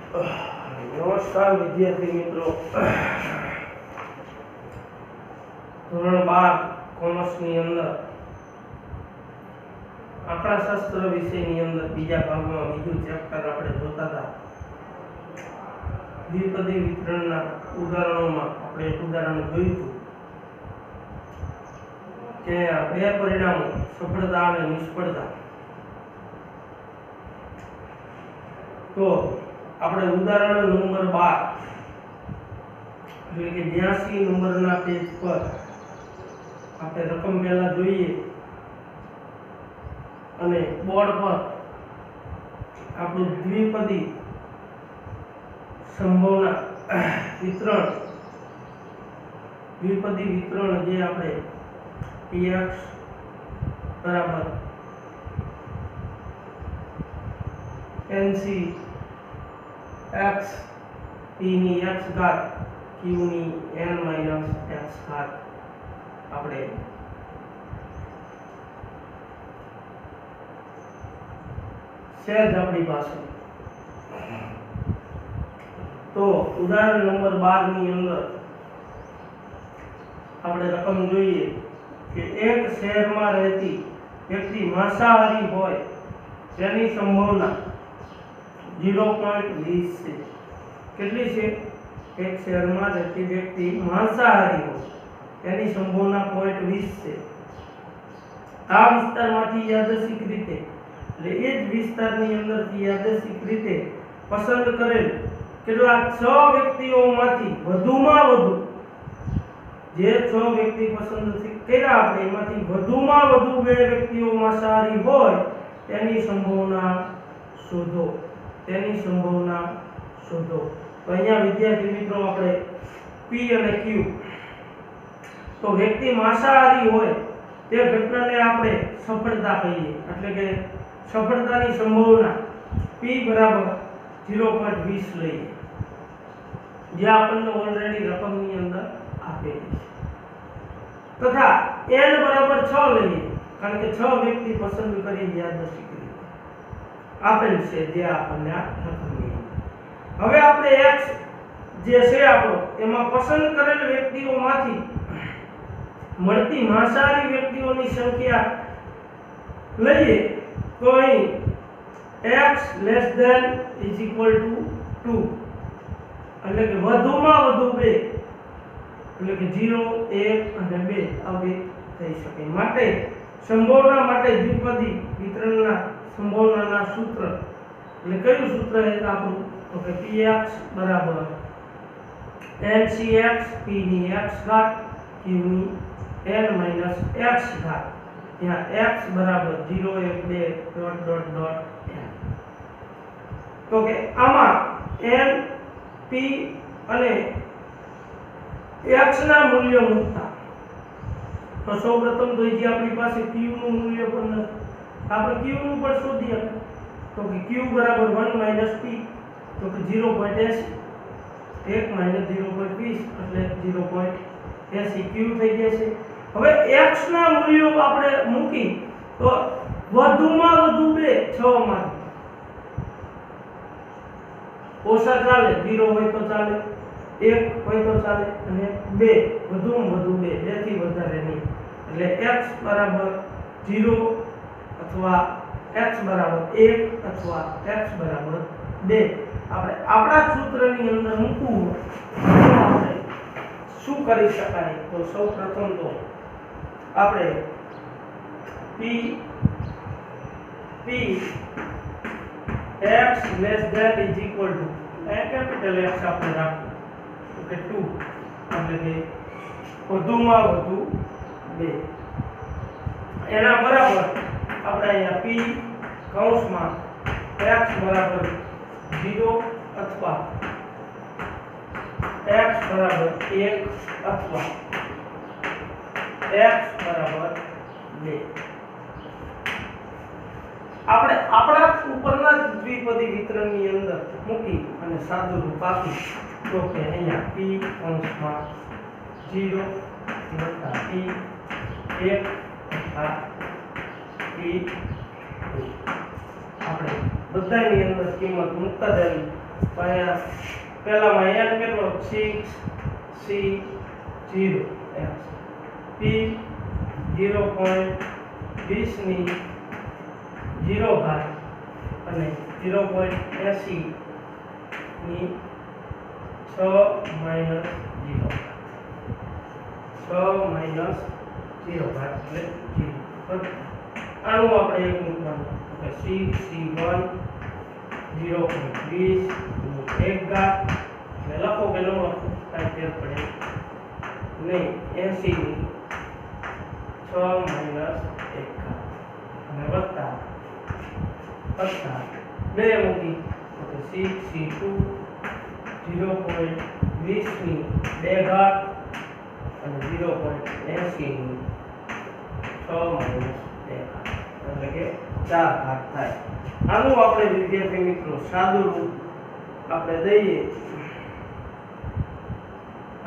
નમસ્કાર વિદ્યાર્થી મિત્રો, ધોરણ 12 કોમર્સની અંદર આંકડાશાસ્ત્ર વિષયની અંદર બીજા ભાગમાં બીજું ચેપ્ટર આપણે જોતા હતા. દ્વિપદી વિતરણના ઉદાહરણોમાં આપણે એક ઉદાહરણ જોયું હતું કે બે પરિણામો સફળતા અને નિષ્ફળતા. તો આપણે ઉદાહરણ નંબર 12 એટલે કે 82 નંબરના પેજ પર આપણે રકમ પહેલા જોઈએ અને બોર્ડ પર આપણું દ્વિપદી સંભાવના દ્વિપદી વિતરણ જે આપણે px બરાબર nc x p ની x ઘાત q ની n - x ઘાત આપણે સહેજ આપણી પાસે. તો ઉદાહરણ નંબર 12 ની અંદર આપણે રકમ જોઈએ કે એક શહેરમાં રહેતી વ્યક્તિ માંસાહારી હોય તેની સંભાવના 0.20 છે. કેટલી છે? એક શહેરમાં રહેતી વ્યક્તિ માંસાહારી હોય તેની સંભાવના 0.20 છે. આ વિસ્તારમાંથી યાદચ્છિક રીતે એટલે એ જ વિસ્તારની અંદરથી યાદચ્છિક રીતે પસંદ કરેલ કેટલાક 6 વ્યક્તિઓમાંથી વધુમાં વધુ જે 6 વ્યક્તિ પસંદ કર્યા આપણે એમાંથી વધુમાં વધુ 2 વ્યક્તિઓ માંસાહારી હોય તેની સંભાવના શોધો. તેની સંભાવના શોધો. તો અહીંયા વિદ્યાર્થી મિત્રો આપણે P અને Q, તો વ્યક્તિ માંસાહારી હોય તે ઘટનાને આપણે સફળતા કહીએ. એટલે કે સફળતાની સંભાવના P બરાબર 0.20 લઈએ, જે આપણને ઓલરેડી રકમની અંદર આપેલી છે. તથા n બરાબર 6 લઈએ, કારણ કે 6 વ્યક્તિ પસંદ કરી યાદચ્છિક રીતે આપેલ છે જે આપણને આ રકમની અંદર. હવે આપણે x જે છે આપણો એમાં પસંદ કરેલ વ્યક્તિઓમાંથી મળતી માંસાહારી વ્યક્તિઓની સંખ્યા લઈએ તો અહીં x ≤ 2 એટલે કે વધુમાં વધુ 2 એટલે કે 0, 1 અને 2 આવી થઈ શકે. માટે સંભાવના માટે દ્વિપદી વિતરણના સંભાવનાના સૂત્ર એટલે કયું સૂત્ર છે આપણું? તો કે px બરાબર ncx p ની x ઘાત q ની n - x ઘાત, ત્યાં x બરાબર 0, 1, 2 ... n. તો કે આમાં n, p અને x ના મૂલ્યો મૂકતા તો સૌપ્રથમ તો જે આપણી પાસે q નું મૂલ્ય પણ નથી, આપણે q નું પણ શોધી શકીએ. તો કે q બરાબર 1 - p, તો કે 0.80, 1 - 0.20 એટલે 0.80 q થઈ જશે. હવે x ના મૂલ્યો આપણે મૂકી તો વધુમાં વધુ 2 6 માંથી ઓછા ચાલે, 0 હોય તો ચાલે, 1 હોય તો ચાલે અને 2 વધુમાં વધુ 2 થી વધારે નહીં. એટલે x બરાબર 0 અથવા x બરાબર 1 અથવા x બરાબર 2 આપણે આપણા સૂત્રની અંદર મૂકવું આપણે શું કરી શકાય? તો સૌપ્રથમ તો આપણે p x ≤ કેપિટલ X આપણે રાખવું તો કે 2 એટલે કે વધુમાં વધુ 2 એના બરાબર આપણે અહીંયા p કૌંસમાં x બરાબર 0 અથવા x બરાબર 1 અથવા x બરાબર 2 આપણે આપણા ઉપરના દ્વિપદી વિતરણની અંદર મૂકી અને સાદું રૂપ આપી તો કે અહીંયા p કૌંસમાં 0 વત્તા p 1 વત્તા p 2 આપણે બધાની અંદર કિંમત મૂકતા જઈએ પહેલામાં n કેટલો 6 c 0 p 0.20 ની 0 ઘાત અને 0.80 ની 6 માઈનસ 0 ઘાત એટલે 0. આનું આપણે એક મૂકવાનું કે 6c1 0.20 ની 1 ઘાત એટલે લખો કે ન લખો કાંઈ ફેર પડે નહીં 80 ની 6 માઈનસ 1 ઘાત અને વત્તા 2 મૂકી તો 6c2 0.20 ની 2 ઘાત અને 0.80 ની 6 માઈનસ 2 ઘાત એટલે કે 4 ઘાત થાય. આનું આપણે વિદ્યાર્થી મિત્રો સાદું રૂપ આપણે દઈએ.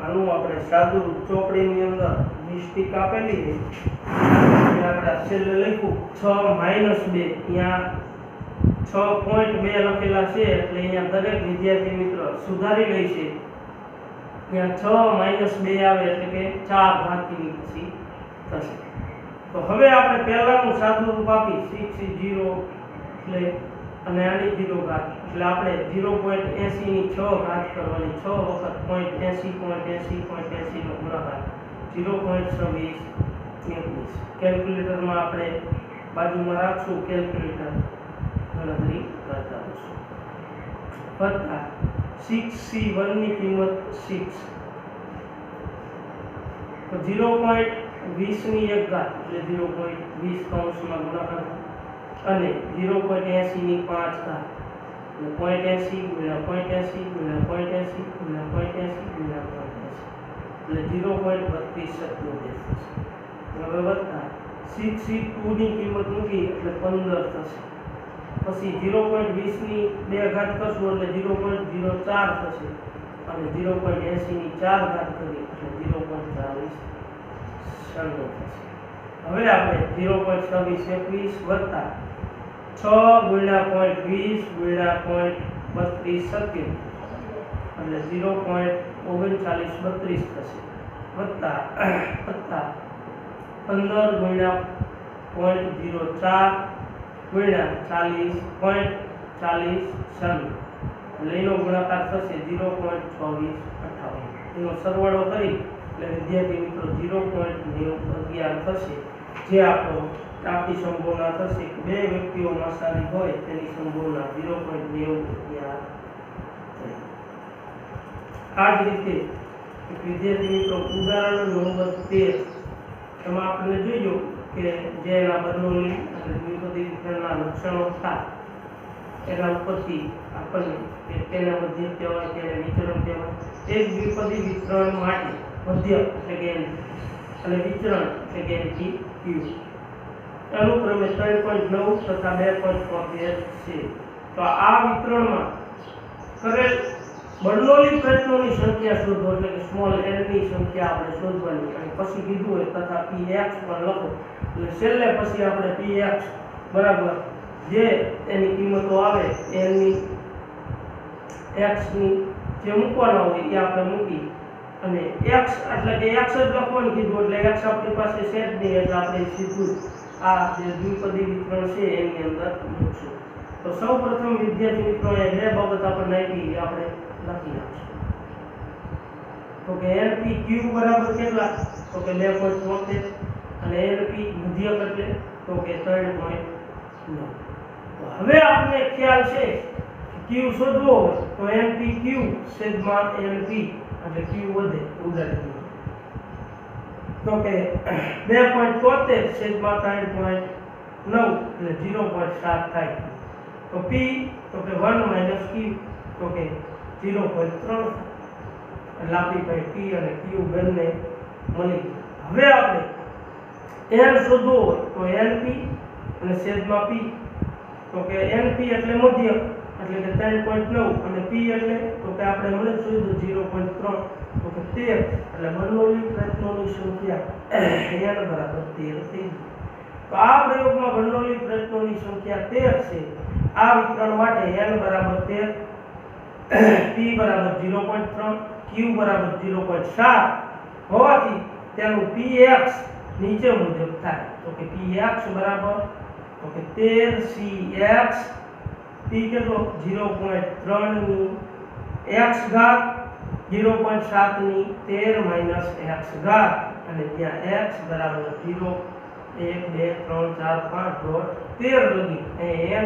આનું આપણે સાદું રૂપ ચોપડીની અંદર નિશ્ચિત આપેલી છે આપણે છેલ્લે લખ્યું 6 માઈનસ 2 ત્યાં 6.2 લખેલા છે એટલે અહીંયા દરેક વિદ્યાર્થી મિત્ર સુધારી લે છે. ત્યાં 6 માઈનસ 2 આવે એટલે કે 4 ઘાતની પછી થશે. તો હવે આપણે પહેલાનું સાદું રૂપ આપી 6 0 એટલે અને આની 0 ઘાત એટલે આપણે 0.80 ની 6 ઘાત કરવાની 6 વખત 0.80 નો ગુણાકાર 0.26 કેલ્ક્યુલેટરમાં આપણે બાજુમાં રાખશું કેલ્ક્યુલેટર ગણતરી કરતા હોઈશું. વત્તા 6c1 ની કિંમત 6 તો 0.20 ની 1 ઘાત એટલે 0.20 કૌંસમાં ગુણાકાર અને 0.80 ની 5 ઘાત એટલે 0.80 ગુણ્યા 0.80 ગુણ્યા 0.80 ગુણ્યા 0.80 ગુણ્યા 0.32 થશે. હવે વત્તા 6c2 ની કિંમત મૂકી એટલે 15 થશે. પછી 0.20 ની 2 ઘાત કરશું એટલે 0.04 થશે અને 0.80 ની 4 ઘાત કરી એટલે 0.40 થશે. હવે આપણે 0.26 વત્તા 6 ગુણ્યા 0.20 ગુણ્યા 0.32 એટલે 0.3932 થશે. વત્તા 15 ગુણ્યા 0.04 ગુણ્યા 40.40 એટલે એનો ગુણાકાર થશે 0.2458. એનો સરવાળો કરી એટલે વિદ્યાર્થી મિત્રો 0.9011 થશે. જે આપણો પ્રાપ્તિ સંભાવના થશે કે બે વ્યક્તિઓ માસાહારી હોય તેની સંભાવના 0.9011. આ જ રીતે વિદ્યાર્થી મિત્રો ઉદાહરણ નંબર 13 એમાં આપણે જોયું કે જે એના બર્નોલી અને દ્વિપદી વિતરણના લક્ષણો થાય એના ઉપરથી આપણને કે તેને મધ્ય કહેવાય તેને વિતરણ કહેવાય. એક દ્વિપદી વિતરણ માટે મધ્ય એટલે કે n અને વિતરણ એટલે કે nq અનુક્રમે 3.9 તથા 2.73 છે. તો આ વિતરણમાં કરેલ બર્નોલી પ્રયત્નોની સંખ્યા શોધો એટલે કે સ્મોલ n ની સંખ્યા આપણે શોધવાની અને પછી કીધું હોય તથા px પણ લખો એટલે છેલ્લે પછી આપણે px બરાબર જે એની કિંમતો આવે n ની x ની જે મૂકવાના હોય એ આપણે મૂકી અને x એટલે કે x જ લખવાનું કીધું એટલે x આપણી પાસે છે જ નહીં એટલે આપણે સીધું આ જે દ્વિપદી વિતરણ છે એની અંદર મૂકશું. તો સૌપ્રથમ વિદ્યાર્થી મિત્રો એ બે બાબત આપણને આપી આપણે લખી નાખશું. તો કે npq બરાબર કેટલા તો કે 2.73 અને np મધ્યક એટલે તો કે 3.9. તો હવે આપણે ખ્યાલ છે q શોધવો હોય તો npq છેદમાં np એટલે q વધે ઉદાહરણ તો કે 2.73 છેદમાં 3.9 એટલે 0.7 થાય. તો p તો કે 1 માઈનસ q તો કે 0.3 એટલે આપણી પાસે p અને q બંને મળી. હવે આપણે n શોધવો હોય તો np અને છેદમાં p તો કે np એટલે મધ્યક એટલે કે 3.9 અને p એટલે તો કે આપણે મળે શોધ્યું 0.3 તો કે 13 એટલે બર્નોલી પ્રયત્નોની સંખ્યા n બરાબર 13 થઈ ગઈ. તો આ પ્રયોગમાં બર્નોલી પ્રયત્નોની સંખ્યા 13 છે. આ વિતરણ માટે n બરાબર 13 p બરાબર 0.3, q બરાબર 0.7 હોવાથી તેનું px નીચે મુજબ થાય. તો કે px બરાબર તો કે 13cx, p કેટલો 0.3 ની x ઘાત 0.7 ની 13 - x ઘાત, અને ત્યાં x બરાબર 0 1 2 3 4 5 ડોટ 13 લગી n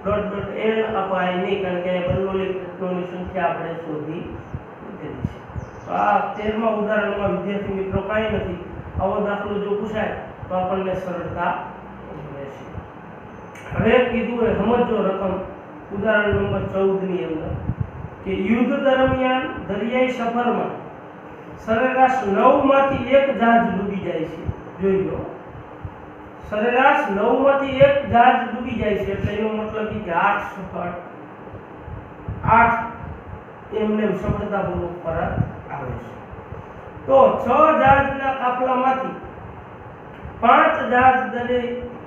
ડોટ ડોટ n અપાય નહીં, કારણ કે બર્નોલી તત્વોની સંખ્યા આપણે શોધી લીધેલી છે. તો આ 13મા ઉદાહરણમાં વિદ્યાર્થી મિત્રો કાંઈ નથી. આવો દાખલો જો પૂછાય તો આપણને સરળતા રહેશે. હવે કીધું એ સમજો રકમ ઉદાહરણ નંબર 14 ની અંદર કે યુદ્ધ દરમિયાન દરિયાઈ સફરમાં સરેરાશ 9 માંથી 1 જહાજ ડૂબી જાય છે. જોઈ લો, સરેરાશ 9 માંથી 1 જહાજ ડૂબી જાય છે, એટલે એનો મતલબ કે 8 સફળ 8 એમને સફળતાપૂર્વક પરત આવે છે. તો 6 જહાજના કાફલામાંથી 5 જહાજ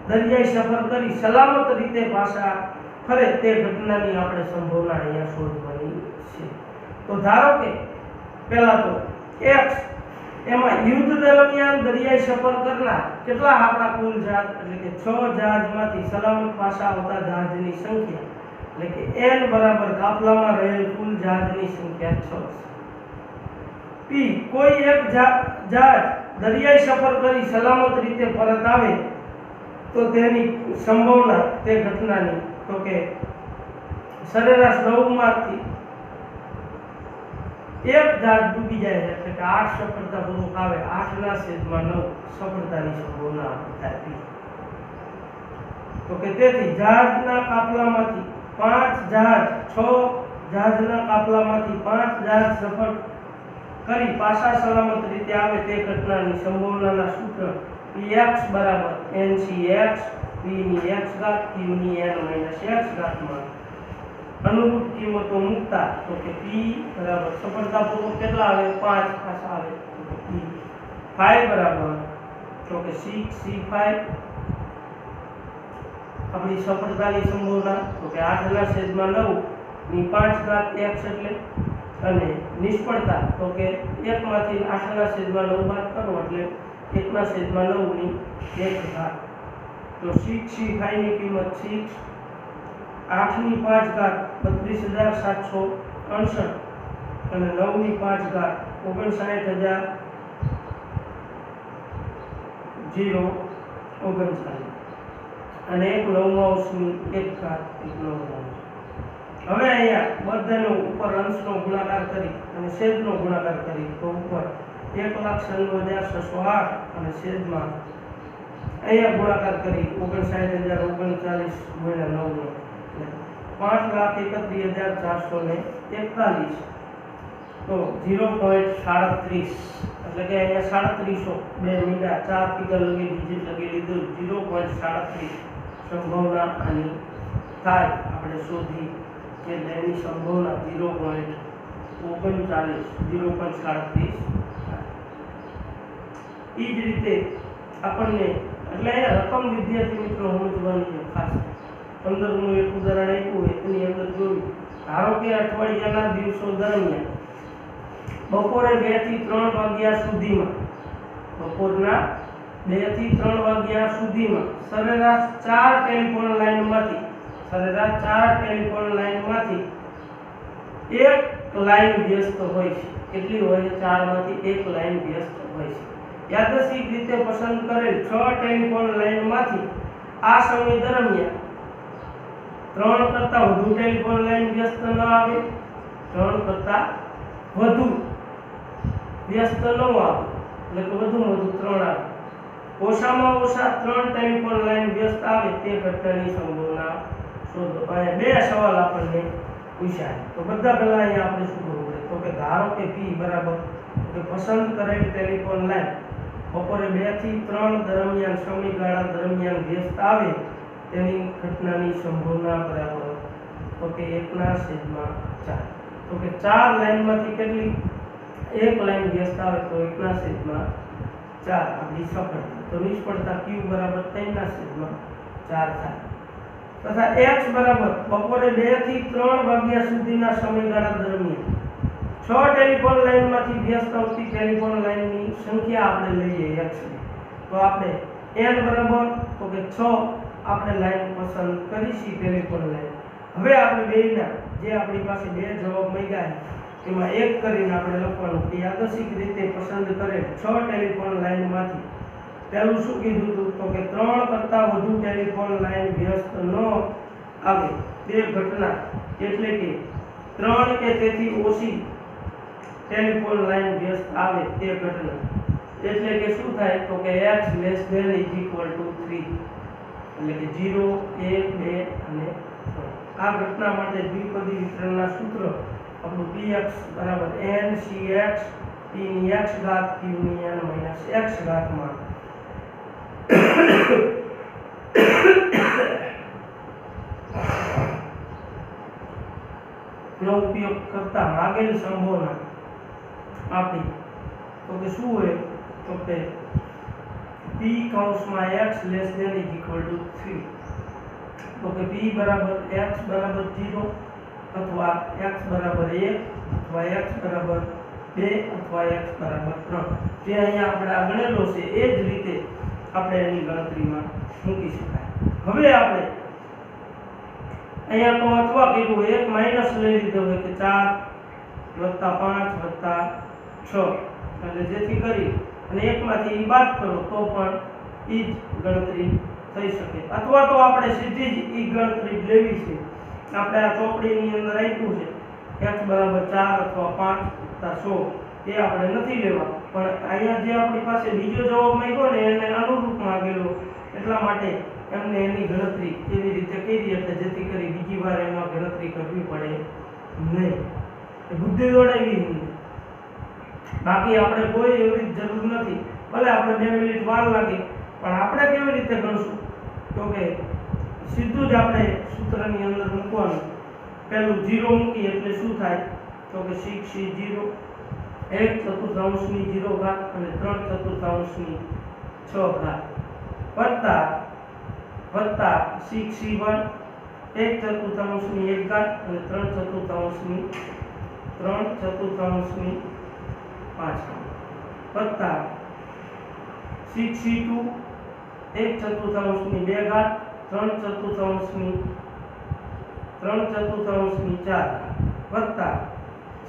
દરિયાઈ સફર કરી સલામત રીતે પાછા ફરે તે ઘટનાની આપણે સંભાવના અહીંયા શોધવાની છે. તો ધારો કે પહેલા તો x એમાં યુદ્ધ દરમિયાન દરિયાઈ સફર કરનાર કેટલા આપણા કુલ જહાજ, એટલે કે 6 જહાજમાંથી સલામત પાછા આવતા જહાજની સંખ્યા, એટલે કે n બરાબર કાફલામાં રહેલ કુલ જહાજની સંખ્યા 6 છે. p કોઈ એક જહાજ દરિયાઈ સફર કરી સલામત રીતે પરત આવે તો તેની સંભાવના તે ઘટનાની, તો કે સરેરાશ 9 માંથી 1 જહાજ ડૂબી જાય છે, એટલે કે 8 સફળતાપૂર્વક આવે, 8/9 સફળતાની સંભાવના થાય. તો કે તેથી જહાજના કાફલામાંથી 5 જહાજ 6 જહાજના કાફલામાંથી 5 જહાજ સફળ કરી પાછા સલામત રીતે આવે તે ઘટનાની સંભાવનાના સૂત્ર px બરાબર ncx, p ની x ઘાત, q ની n - x ઘાતમાં અનુરૂપ કિંમતો મૂકતા, તો કે p બરાબર સફળતાપૂર્વક કેટલા આવે 5 પાછા આવે, તો p 5 બરાબર તો કે 6c5 આપણી સફળતાની સંભાવના, તો કે 8/9 ની 5 ઘાત x, એટલે અને નિષ્ફળતા તો કે 1 માંથી 8/9 બાદ કરો એટલે 1/9 ની 1 ઘાત. તો 6c5 ની કિંમત 6, 8 ની 5 ઘાત 32,768, અને 9 ની 5 ઘાત 59,039, અને 1/9 ની 1 ઘાત 1/9. હવે અહીંયા બધાનો ઉપર અંશનો ગુણાકાર કરી અને છેદનો ગુણાકાર કરી તો ઉપર 1,96,608 અને છેદમાં અહીંયા ગુણાકાર કરી 59,039 ગુણ્યા 9 5,31,441, તો 0.37, એટલે કે અહીંયા 3700 2 મીંડા 4 ફિગર લગી ડિજિટ લગી લીધું, 0.37 સંભાવના આની થાય આપણે શોધી, એટલે એની સંભાવના 0.37. એ જ રીતે આપણને એટલે રકમ વિદ્યાર્થી મિત્રો સમજવાની છે ખાસ. 15નું એક ઉદાહરણ આપ્યું હોય એની અંદર જોયું, ધારો કે અઠવાડિયાના દિવસો દરમિયાન બપોરે 2 થી 3 વાગ્યા સુધીમાં, બપોરના 2 થી 3 વાગ્યા સુધીમાં સરેરાશ 4 ટેલિફોન લાઈનમાંથી એક લાઈન વ્યસ્ત હોય છે. કેટલી હોય છે? 4 માંથી એક લાઈન વ્યસ્ત હોય છે. યાદચ્છિક રીતે પસંદ કરેલ 6 ટેલિફોન લાઈનમાંથી આ સમય દરમિયાન 3 કરતાં વધુ ટેલિફોન લાઈન વ્યસ્ત ન આવે, 3 કરતાં વધુ વ્યસ્ત ન આવે, એટલે કે વધુમાં વધુ 3 આવે. ઓછામાં ઓછા 3 ટેલિફોન લાઈન વ્યસ્ત આવે તે ઘટનાની સંભાવના શોધો. અહીંયા 2 સવાલ આપણને પૂછાય, તો બધા પહેલા અહીંયા આપણે શું કરવું પડે, તો કે ધારો કે p બરાબર કે પસંદ કરેલ ટેલિફોન લાઈન બપોરે 2 થી 3 દરમિયાન સમયગાળા દરમિયાન વ્યસ્ત આવે તેની ઘટનાની સંભાવના બરાબર તો કે 1/4. તો કે 4 લાઈનમાંથી કેટલી એક લાઈન વ્યસ્ત આવે તો 1/4 આપણી સફળતા. તો નિષ્ફળતા q બરાબર 3/4 થાય. તથા x બરાબર બપોરે 2 થી 3 વાગ્યા સુધીના સમયગાળા દરમિયાન 6 ટેલિફોન લાઇનમાંથી વ્યસ્ત આવતી ટેલિફોન લાઇનની સંખ્યા આપણે લઈએ x ની, તો આપણે n બરાબર તો કે 6 આપણે લાઈન પસંદ કરીશી ટેલિફોન લાઈન. હવે આપણે બેના જે આપણી પાસે બે જવાબ મળ્યા છે એમાં એક કરીને આપણે લખવાનું કે યાદચ્છિક રીતે પસંદ કરેલ 6 ટેલિફોન લાઈનમાંથી પહેલું શું કીધું હતું તો કે 3 કરતાં વધુ ટેલિફોન લાઈન વ્યસ્ત ન આવે તે ઘટના એટલે કે 3 કે તેથી ઓછી ટેલિફોન લાઈન વ્યસ્ત આવે તે ઘટના એટલે કે શું થાય તો કે x ≤ 3 એટલે કે 0 1 2 અને 3. આ ઘટના માટે દ્વિપદી વિતરણના સૂત્ર આપણું px બરાબર ncx p ની x ઘાત q ની n માઈનસ x ઘાત માં નો ઉપયોગ કરતા માગેલ સંભાવના આપણી તો કે શું હોય તો કે p કૌંસમાં x ≤ 3 તો કે p બરાબર x બરાબર 0 અથવા x બરાબર 1 અથવા x બરાબર 2 અથવા x બરાબર 3 જે અહીંયા આપણે આ ગણેલો છે એ જ રીતે આપણે એની ગણતરીમાં મૂકી શકાય. હવે આપણે અહીંયા તો અથવા કીધું એક માઈનસ લઈ લીધો હોય કે 4 + 5 + 6 એટલે જેથી કરી અને એકમાંથી બાદ કરો તો પણ ઈ જ ગણતરી થઈ શકે, અથવા તો આપણે સીધી જ ઈ ગણતરી લેવી છે. આપણે આ ચોપડીની અંદર આપ્યું છે x બરાબર 4 અથવા 5 + 100 એ આપણે નથી લેવા, પણ અહીંયા જે આપણી પાસે બીજો જવાબ માંગ્યો ને એને અનુરૂપ માંગેલો એટલા માટે એમને એની ગણતરી એવી રીતે કરી એટલે જેથી કરી બીજી વાર એમાં ગણતરી કરવી પડે નહીં, એ બુદ્ધિ દોડાવી નહીં. બાકી આપણે કોઈ એવી જરૂર નથી, ભલે આપણે 2 મિનિટ વાર લાગે પણ આપણે કેવી રીતે ગણશું તો કે સીધું જ આપણે સૂત્રની અંદર મૂકવાનું. પહેલું 0 મૂકી એટલે શું થાય તો કે 6c0 1/4 ની 0 ઘાત અને 3/4 ની 6 ઘાત વત્તા 6c1 1/4 ની 1 ઘાત અને 3/4 ની 5 વત્તા 6c2 1/4 ની 2 ઘાત 3/4 ની 4 વત્તા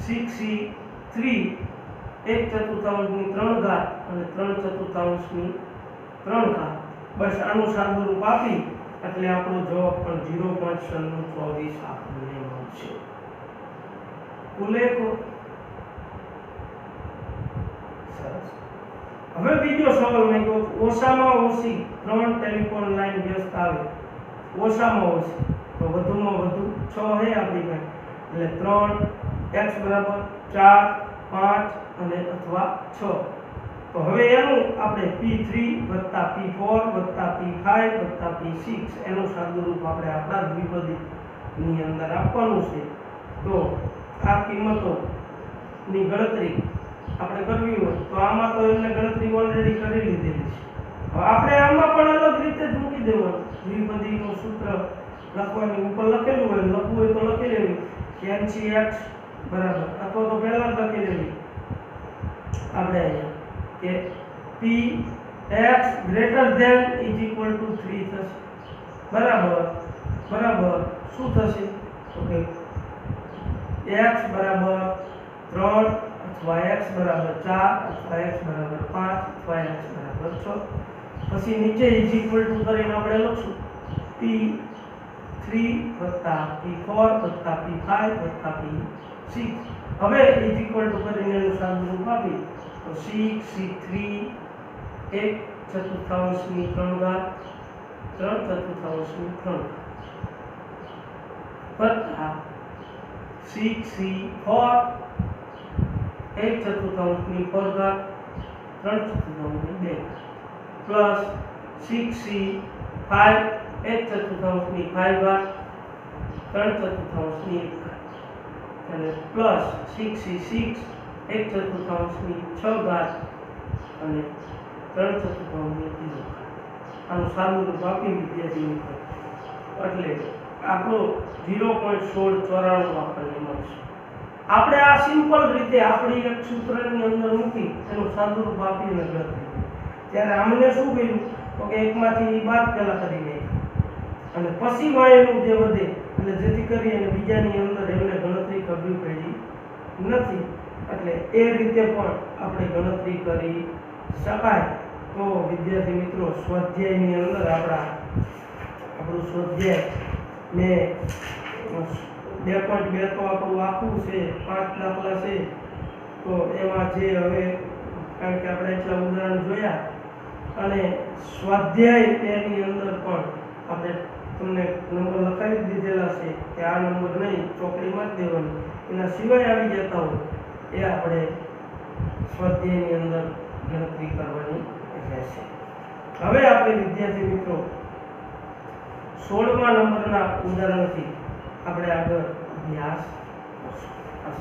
6c3 1/4 ની 3 ઘાત અને 3/4 ની 3 ઘાત. બસ આનું સાદુરૂપ આપી એટલે આપણો જવાબ પણ 0.24 આપણને મળશે. ઉલ્લેખો સરસ. હવે બીજો સવાલ મેં કહ્યું ઓછામાં ઓછી 3 ટેલિફોન લાઈન વ્યસ્ત આવે, ઓછામાં ઓછી તો વધુમાં વધુ 6 હે આપણી પાસે એટલે 3 x બરાબર 4 5 અને અથવા 6. તો હવે એનું આપણે p3 + p4 + p5 + p6 એનું સાદુરૂપ આપણે આપણા દ્વિપદી ની અંદર આપવાનું છે. તો આ કિંમતોની ગણતરી આપણે કરવી હોય તો આમાં તો એમને ગણતરી ઓલરેડી કરી લીધેલી છે. હવે આપણે આમાં પણ અલગ રીતે જ મૂકી દેવાનું. દ્વિપદીનું સૂત્ર લખવાની ઉપર લખેલું હોય, લખવું હોય તો લખી લેવું કે ncx બરાબર અથવા તો પહેલા જ લખી લેવી આપણે અહીંયા કે px > 3 થશે. બરાબર શું થશે તો કે x બરાબર 3 અથવા x બરાબર 4 અથવા x બરાબર 5 અથવા x બરાબર 6. પછી નીચે ઇક્વલ ટુ કરીને આપણે લખશું p3 + p4 + p5 + p6. હવે ઇક્વલ ટુ કરીને એનું સાદુરૂપ આપી તો 6c3 1/4 ની 3 ઘાત 3/4 ની 3 વત્તા 6c4 1/4 ની 4 ઘાત 3/4 ની 2 પ્લસ 6c5 1/4 ની 5 ઘાત 3/4 ની 1 ઘાત અને પ્લસ 6c6 1/4 ની 6 ઘાત અને 3/4 ની 0 ઘાત. આનું સાદુરૂપ આપી વિદ્યાર્થી મિત્રો એટલે આપણો 0.1694 આપણને મળશે. આપણે આ સિમ્પલ રીતે આપણી એક સૂત્રની અંદર મૂકી એનું સાદુરૂપ આપીને ગણતરી. ત્યારે આમને શું કર્યું તો કે એકમાંથી બાદ પહેલા કરી નાખ્યું અને પછી વાયનું જે વધે એટલે જેથી કરી અને બીજાની અંદર એમને ગણતરી કરવી પડી નથી. એટલે એ રીતે પણ આપણે ગણતરી કરી શકાય. તો વિદ્યાર્થી મિત્રો, સ્વાધ્યાયની અંદર આપણું સ્વાધ્યાય મેં 2.2 તો આપણું આખું છે, 5 દાખલા છે. તો એમાં જે હવે કારણ કે આપણે એટલા ઉદાહરણ જોયા અને સ્વાધ્યાય એની અંદર પણ આપણે તમને નંબર લખાવી દીધેલા છે કે આ નંબર નહીં ચોકડીમાં જ દેવાની, એના સિવાય આવી જતા હોય એ આપણે સ્વાધ્યાયની અંદર ગણતરી કરવાની રહેશે. હવે આપણે વિદ્યાર્થી મિત્રો 16મા નંબરના ઉદાહરણથી આપણે આગળ અભ્યાસ કરશું.